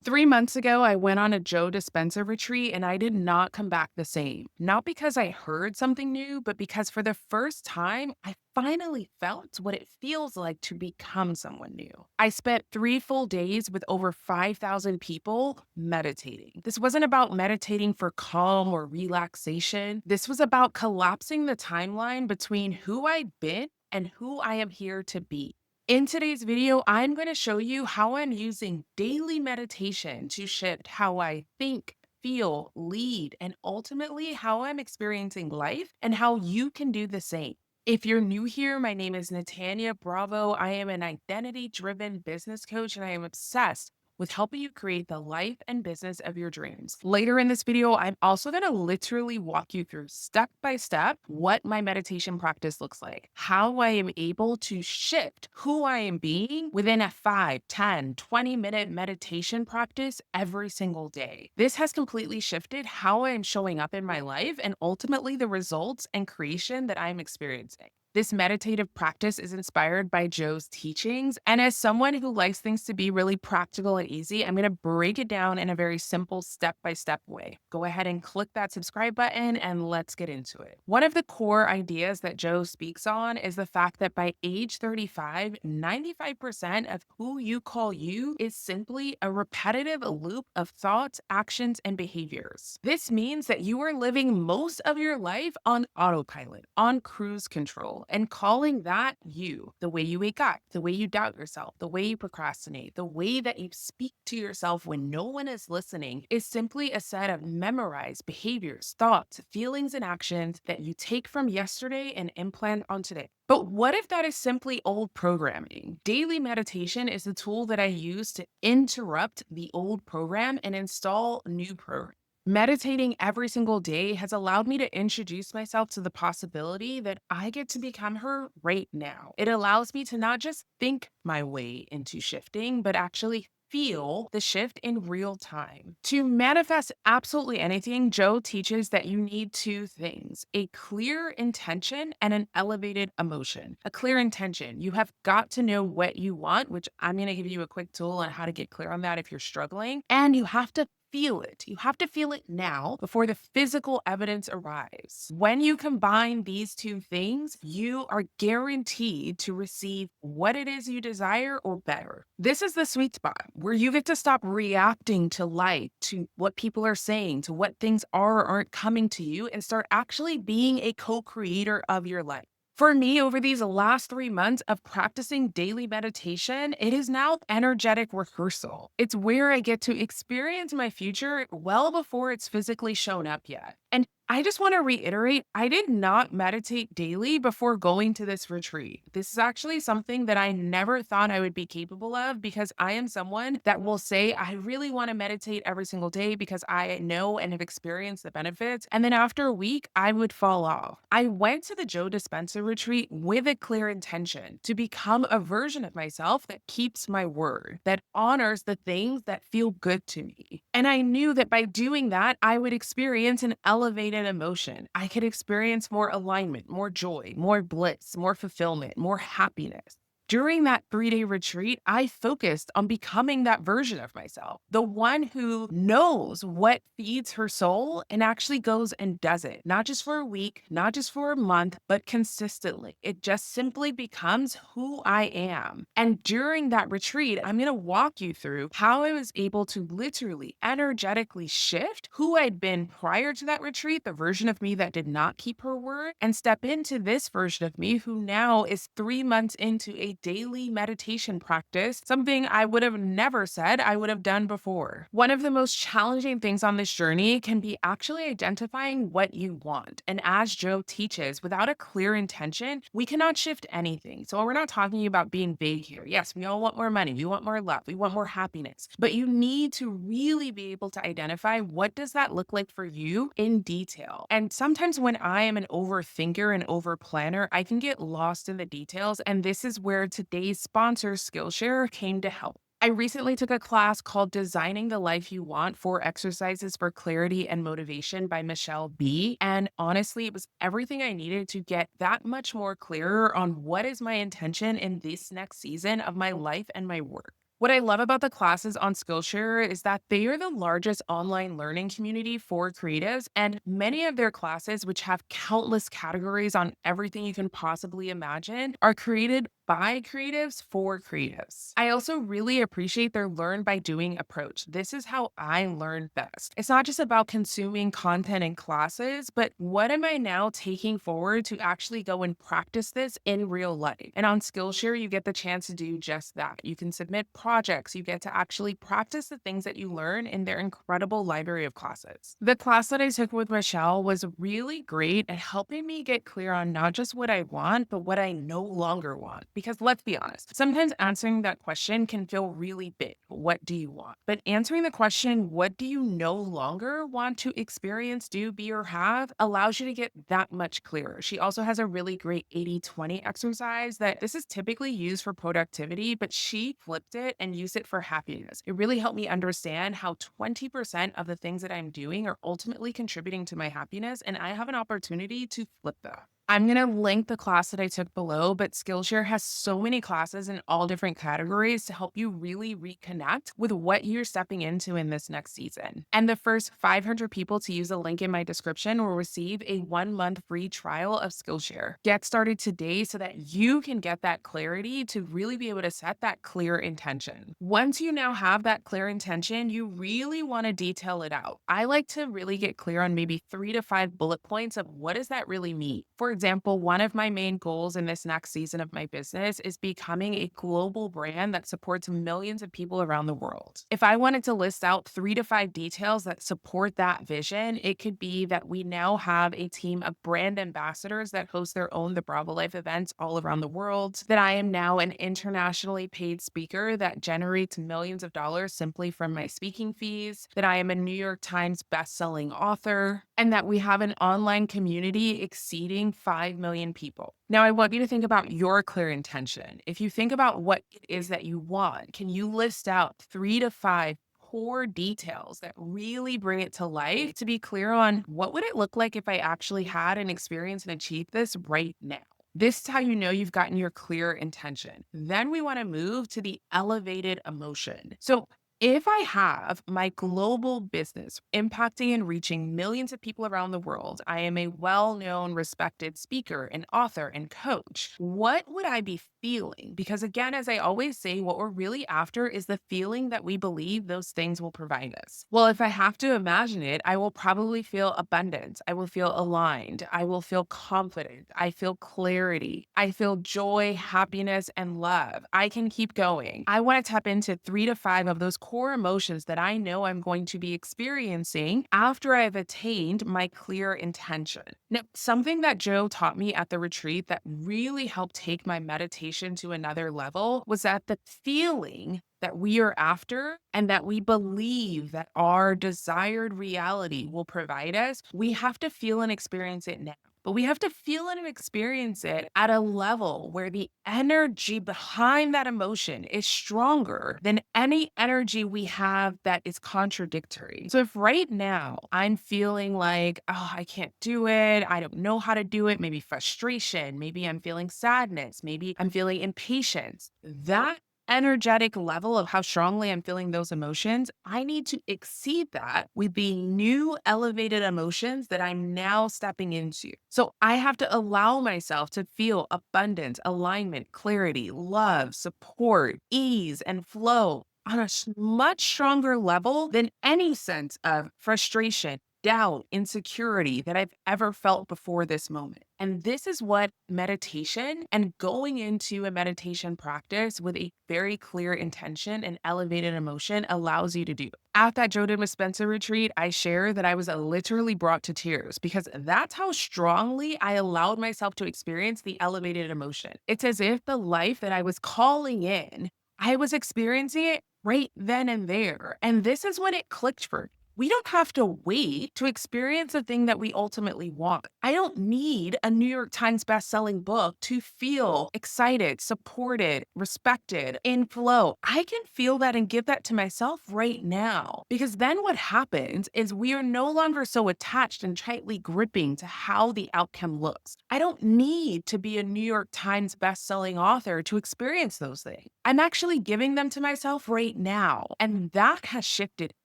3 months ago, I went on a Joe Dispenza retreat and I did not come back the same. Not because I heard something new, but because for the first time, I finally felt what it feels like to become someone new. I spent 3 full days with over 5,000 people meditating. This wasn't about meditating for calm or relaxation. This was about collapsing the timeline between who I'd been and who I am here to be. In today's video, I'm going to show you how I'm using daily meditation to shift how I think, feel, lead, and ultimately how I'm experiencing life and how you can do the same. If you're new here, my name is Natanya Bravo. I am an identity driven business coach and I am obsessed with helping you create the life and business of your dreams. Later in this video, I'm also going to literally walk you through step by step what my meditation practice looks like, how I am able to shift who I am being within a 5, 10, 20-minute meditation practice every single day. This has completely shifted how I am showing up in my life and ultimately the results and creation that I'm experiencing. This meditative practice is inspired by Joe's teachings. And as someone who likes things to be really practical and easy, I'm going to break it down in a very simple step by step way. Go ahead and click that subscribe button and let's get into it. One of the core ideas that Joe speaks on is the fact that by age 35, 95% of who you call you is simply a repetitive loop of thoughts, actions, and behaviors. This means that you are living most of your life on autopilot, on cruise control and calling that you. The way you wake up, the way you doubt yourself, the way you procrastinate, the way that you speak to yourself when no one is listening is simply a set of memorized behaviors, thoughts, feelings, and actions that you take from yesterday and implant on today. But what if that is simply old programming? Daily meditation is the tool that I use to interrupt the old program and install new program. Meditating every single day has allowed me to introduce myself to the possibility that I get to become her right now. It allows me to not just think my way into shifting, but actually feel the shift in real time. To manifest absolutely anything, Joe teaches that you need two things: a clear intention and an elevated emotion. A clear intention, you have got to know what you want, which I'm going to give you a quick tool on how to get clear on that if you're struggling. And you have to feel it. You have to feel it now before the physical evidence arrives. When you combine these two things, you are guaranteed to receive what it is you desire or better. This is the sweet spot where you get to stop reacting to life, to what people are saying, to what things are or aren't coming to you, and start actually being a co creator of your life. For me, over these last 3 months of practicing daily meditation, it is now energetic rehearsal. It's where I get to experience my future well before it's physically shown up yet. And I just want to reiterate, I did not meditate daily before going to this retreat. This is actually something that I never thought I would be capable of because I am someone that will say, I really want to meditate every single day because I know and have experienced the benefits. And then after a week, I would fall off. I went to the Joe Dispenza retreat with a clear intention to become a version of myself that keeps my word, that honors the things that feel good to me. And I knew that by doing that, I would experience an elevated emotion. I could experience more alignment, more joy, more bliss, more fulfillment, more happiness. During that 3-day retreat, I focused on becoming that version of myself, the one who knows what feeds her soul and actually goes and does it, not just for a week, not just for a month, but consistently. It just simply becomes who I am. And during that retreat, I'm going to walk you through how I was able to literally energetically shift who I'd been prior to that retreat, the version of me that did not keep her word, and step into this version of me who now is 3 months into a daily meditation practice, something I would have never said I would have done before. One of the most challenging things on this journey can be actually identifying what you want. And as Joe teaches, without a clear intention, we cannot shift anything. So we're not talking about being vague here. Yes, we all want more money, we want more love, we want more happiness, but you need to really be able to identify what does that look like for you in detail. And sometimes when I am an overthinker and over planner, I can get lost in the details. And this is where today's sponsor, Skillshare, came to help. I recently took a class called Designing the Life You Want: 4 Exercises for Clarity and Motivation by Michelle B. And honestly, it was everything I needed to get that much more clearer on what is my intention in this next season of my life and my work. What I love about the classes on Skillshare is that they are the largest online learning community for creatives, and many of their classes, which have countless categories on everything you can possibly imagine, are created by creatives for creatives. I also really appreciate their learn by doing approach. This is how I learn best. It's not just about consuming content in classes, but what am I now taking forward to actually go and practice this in real life? And on Skillshare, you get the chance to do just that. You can submit projects, you get to actually practice the things that you learn in their incredible library of classes. The class that I took with Michelle was really great at helping me get clear on not just what I want, but what I no longer want. Because let's be honest, sometimes answering that question can feel really big. What do you want? But answering the question, what do you no longer want to experience, do, be, or have, allows you to get that much clearer. She also has a really great 80-20 exercise that this is typically used for productivity, but she flipped it and used it for happiness. It really helped me understand how 20% of the things that I'm doing are ultimately contributing to my happiness, and I have an opportunity to flip that. I'm going to link the class that I took below, but Skillshare has so many classes in all different categories to help you really reconnect with what you're stepping into in this next season. And the first 500 people to use the link in my description will receive a 1 month free trial of Skillshare. Get started today so that you can get that clarity to really be able to set that clear intention. Once you now have that clear intention, you really want to detail it out. I like to really get clear on maybe 3 to 5 bullet points of what does that really mean. For example, one of my main goals in this next season of my business is becoming a global brand that supports millions of people around the world. If I wanted to list out 3 to 5 details that support that vision, it could be that we now have a team of brand ambassadors that host their own The Bravo Life events all around the world, that I am now an internationally paid speaker that generates millions of dollars simply from my speaking fees, that I am a New York Times best-selling author, and that we have an online community exceeding 5 million people. Now, I want you to think about your clear intention. If you think about what it is that you want, can you list out 3 to 5 core details that really bring it to life to be clear on what would it look like if I actually had an experience and achieved this right now? This is how you know you've gotten your clear intention. Then we want to move to the elevated emotion. So if I have my global business impacting and reaching millions of people around the world, I am a well known, respected speaker and author and coach. What would I be feeling? Because, again, as I always say, what we're really after is the feeling that we believe those things will provide us. Well, if I have to imagine it, I will probably feel abundance. I will feel aligned. I will feel confident. I feel clarity. I feel joy, happiness, and love. I can keep going. I want to tap into 3 to 5 of those core emotions that I know I'm going to be experiencing after I've attained my clear intention. Now, something that Joe taught me at the retreat that really helped take my meditation to another level was that the feeling that we are after and that we believe that our desired reality will provide us, we have to feel and experience it now. But we have to feel and experience it at a level where the energy behind that emotion is stronger than any energy we have that is contradictory. So if right now I'm feeling like, oh, I can't do it, I don't know how to do it, maybe frustration, maybe I'm feeling sadness, maybe I'm feeling impatience, that energetic level of how strongly I'm feeling those emotions, I need to exceed that with the new elevated emotions that I'm now stepping into. So I have to allow myself to feel abundance, alignment, clarity, love, support, ease, and flow on a much stronger level than any sense of frustration, doubt, insecurity that I've ever felt before this moment. And this is what meditation and going into a meditation practice with a very clear intention and elevated emotion allows you to do. At that Joe Dispenza retreat, I share that I was literally brought to tears because that's how strongly I allowed myself to experience the elevated emotion. It's as if the life that I was calling in, I was experiencing it right then and there. And this is when it clicked for me. We don't have to wait to experience the thing that we ultimately want. I don't need a New York Times bestselling book to feel excited, supported, respected, in flow. I can feel that and give that to myself right now. Because then what happens is we are no longer so attached and tightly gripping to how the outcome looks. I don't need to be a New York Times bestselling author to experience those things. I'm actually giving them to myself right now. And that has shifted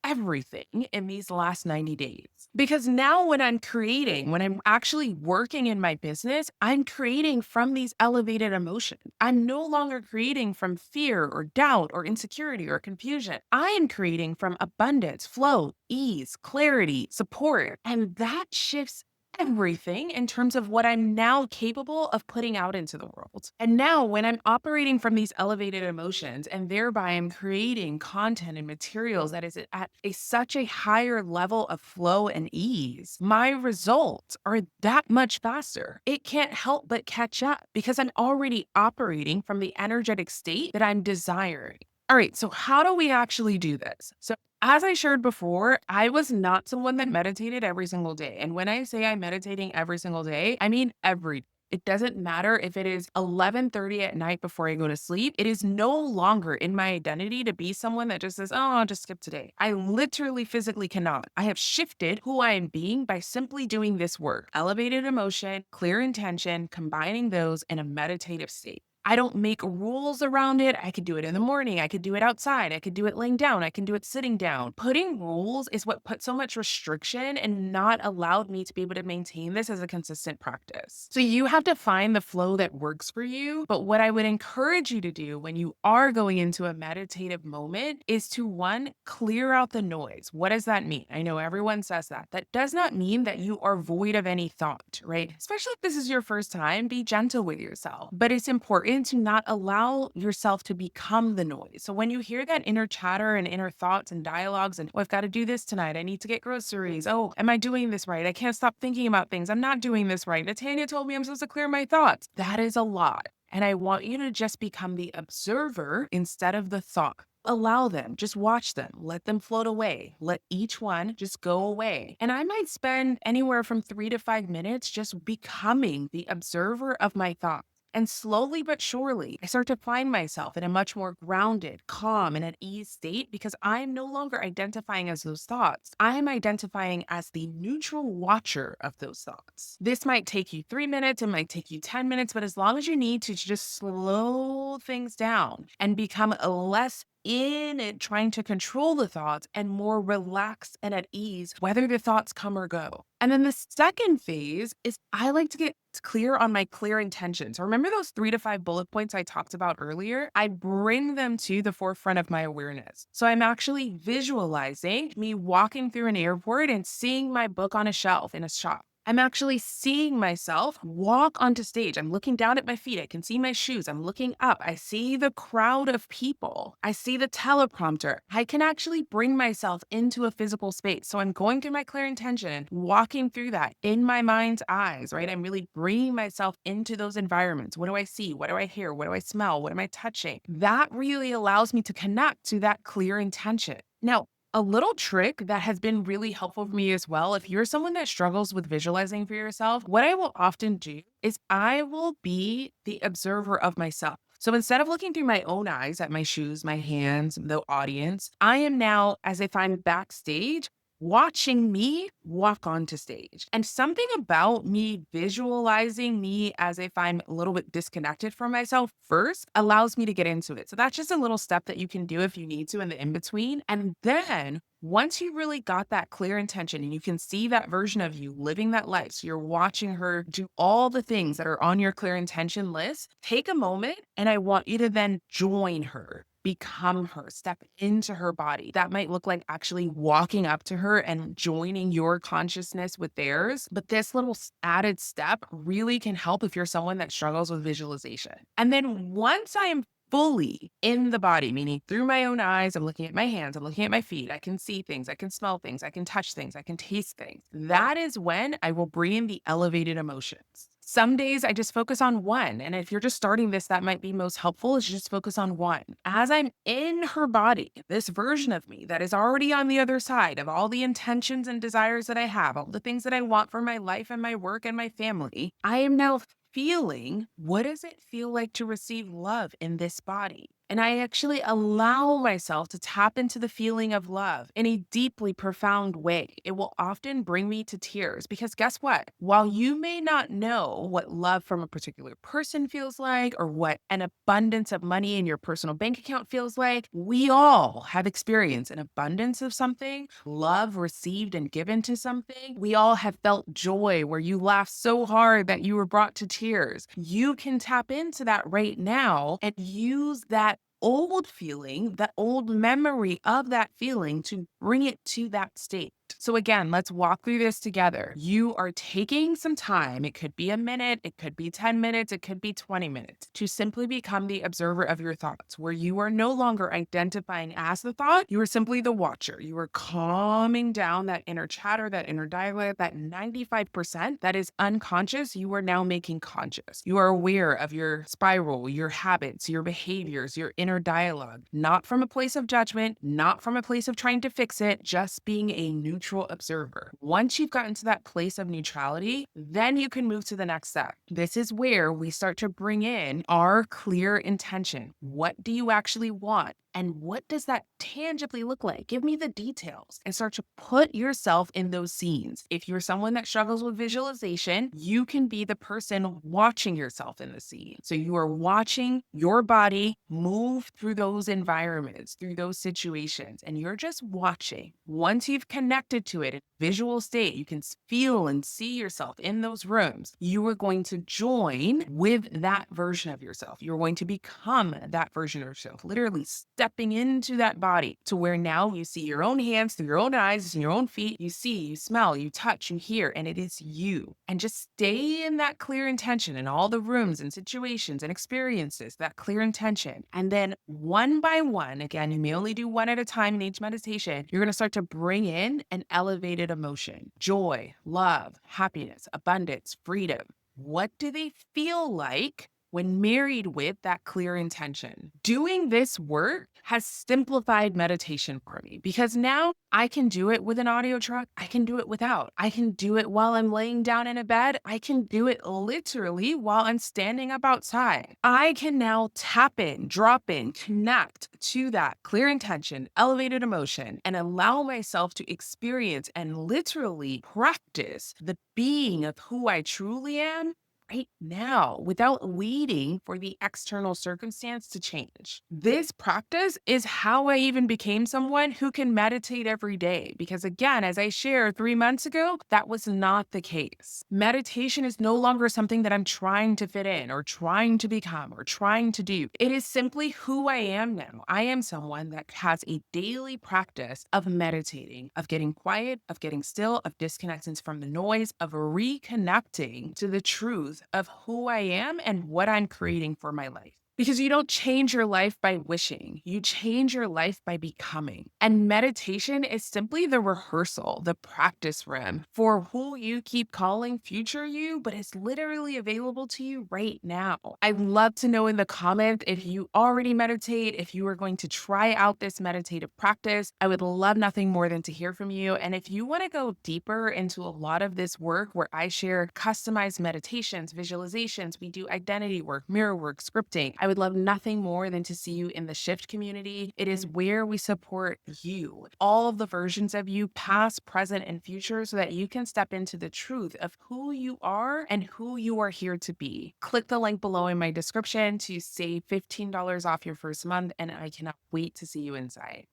everything in these last 90 days. Because now, when I'm creating, when I'm actually working in my business, I'm creating from these elevated emotions. I'm no longer creating from fear or doubt or insecurity or confusion. I am creating from abundance, flow, ease, clarity, support. And that shifts everything in terms of what I'm now capable of putting out into the world. And now, when I'm operating from these elevated emotions and thereby I'm creating content and materials that is at such a higher level of flow and ease, my results are that much faster. It can't help but catch up because I'm already operating from the energetic state that I'm desiring. All right, so how do we actually do this? So, as I shared before, I was not someone that meditated every single day. And when I say I'm meditating every single day, I mean every. It doesn't matter if it is 11:30 at night before I go to sleep. It is no longer in my identity to be someone that just says, "Oh, I'll just skip today." I literally physically cannot. I have shifted who I am being by simply doing this work. Elevated emotion, clear intention, combining those in a meditative state. I don't make rules around it. I could do it in the morning. I could do it outside. I could do it laying down. I can do it sitting down. Putting rules is what put so much restriction and not allowed me to be able to maintain this as a consistent practice. So you have to find the flow that works for you. But what I would encourage you to do when you are going into a meditative moment is to, one, clear out the noise. What does that mean? I know everyone says that. That does not mean that you are void of any thought, right? Especially if this is your first time, be gentle with yourself. But it's important to not allow yourself to become the noise. So when you hear that inner chatter and inner thoughts and dialogues and, oh, I've got to do this tonight. I need to get groceries. Oh, am I doing this right? I can't stop thinking about things. I'm not doing this right. Natanya told me I'm supposed to clear my thoughts. That is a lot. And I want you to just become the observer instead of the thought. Allow them, just watch them, let them float away. Let each one just go away. And I might spend anywhere from 3 to 5 minutes just becoming the observer of my thoughts. And slowly but surely, I start to find myself in a much more grounded, calm, and at ease state because I'm no longer identifying as those thoughts. I'm identifying as the neutral watcher of those thoughts. This might take you 3 minutes, it might take you 10 minutes, but as long as you need to just slow things down and become less in it trying to control the thoughts and more relaxed and at ease, whether the thoughts come or go. And then the second phase is I like to get clear on my clear intentions. Remember those 3 to 5 bullet points I talked about earlier? I bring them to the forefront of my awareness. So I'm actually visualizing me walking through an airport and seeing my book on a shelf in a shop. I'm actually seeing myself walk onto stage. I'm looking down at my feet. I can see my shoes. I'm looking up. I see the crowd of people. I see the teleprompter. I can actually bring myself into a physical space. So I'm going through my clear intention and walking through that in my mind's eyes, right? I'm really bringing myself into those environments. What do I see? What do I hear? What do I smell? What am I touching? That really allows me to connect to that clear intention. Now, a little trick that has been really helpful for me as well, if you're someone that struggles with visualizing for yourself, what I will often do is I will be the observer of myself. So instead of looking through my own eyes at my shoes, my hands, the audience, I am now, as if I'm backstage, watching me walk onto stage. And something about me visualizing me as if I'm a little bit disconnected from myself first allows me to get into it. So that's just a little step that you can do if you need to in the in between. And then once you really got that clear intention and you can see that version of you living that life, so you're watching her do all the things that are on your clear intention list, take a moment and I want you to then join her. Become her, step into her body. That might look like actually walking up to her and joining your consciousness with theirs. But this little added step really can help if you're someone that struggles with visualization. And then once I am fully in the body, meaning through my own eyes, I'm looking at my hands, I'm looking at my feet, I can see things, I can smell things, I can touch things, I can taste things. That is when I will bring in the elevated emotions. Some days I just focus on one. And if you're just starting this, that might be most helpful is just focus on one. As I'm in her body, this version of me that is already on the other side of all the intentions and desires that I have, all the things that I want for my life and my work and my family, I am now feeling what does it feel like to receive love in this body? And I actually allow myself to tap into the feeling of love in a deeply profound way. It will often bring me to tears because guess what? While you may not know what love from a particular person feels like or what an abundance of money in your personal bank account feels like, we all have experienced an abundance of something, love received and given to something. We all have felt joy where you laughed so hard that you were brought to tears. You can tap into that right now and use that old feeling, that old memory of that feeling to bring it to that state. So, again, let's walk through this together. You are taking some time. It could be a minute, it could be 10 minutes, it could be 20 minutes to simply become the observer of your thoughts, where you are no longer identifying as the thought. You are simply the watcher. You are calming down that inner chatter, that inner dialogue, that 95% that is unconscious. You are now making conscious. You are aware of your spiral, your habits, your behaviors, your inner dialogue, not from a place of judgment, not from a place of trying to fix it, just being a neutral observer. Once you've gotten to that place of neutrality, then you can move to the next step. This is where we start to bring in our clear intention. What do you actually want? And what does that tangibly look like? Give me the details and start to put yourself in those scenes. If you're someone that struggles with visualization, you can be the person watching yourself in the scene. So you are watching your body move through those environments, through those situations, and you're just watching. Once you've connected to it in visual state, you can feel and see yourself in those rooms. You are going to join with that version of yourself. You're going to become that version of yourself, literally stepping into that body to where now you see your own hands through your own eyes and your own feet. You see, you smell, you touch, you hear, and it is you. And just stay in that clear intention in all the rooms and situations and experiences, that clear intention. And then one by one, again, you may only do one at a time in each meditation, you're going to start to bring in an elevated emotion, joy, love, happiness, abundance, freedom. What do they feel like when married with that clear intention? Doing this work has simplified meditation for me because now I can do it with an audio track. I can do it without. I can do it while I'm laying down in a bed. I can do it literally while I'm standing up outside. I can now tap in, drop in, connect to that clear intention, elevated emotion, and allow myself to experience and literally practice the being of who I truly am right now without waiting for the external circumstance to change. This practice is how I even became someone who can meditate every day. Because again, as I shared 3 months ago, that was not the case. Meditation is no longer something that I'm trying to fit in or trying to become or trying to do. It is simply who I am now. I am someone that has a daily practice of meditating, of getting quiet, of getting still, of disconnecting from the noise, of reconnecting to the truth of who I am and what I'm creating for my life. Because you don't change your life by wishing, you change your life by becoming. And meditation is simply the rehearsal, the practice room for who you keep calling future you, but it's literally available to you right now. I'd love to know in the comments if you already meditate, if you are going to try out this meditative practice. I would love nothing more than to hear from you. And if you want to go deeper into a lot of this work where I share customized meditations, visualizations, we do identity work, mirror work, scripting, I would love nothing more than to see you in the Shift community. It is where we support you, all of the versions of you, past, present, and future, so that you can step into the truth of who you are and who you are here to be. Click the link below in my description to save $15 off your first month, and I cannot wait to see you inside.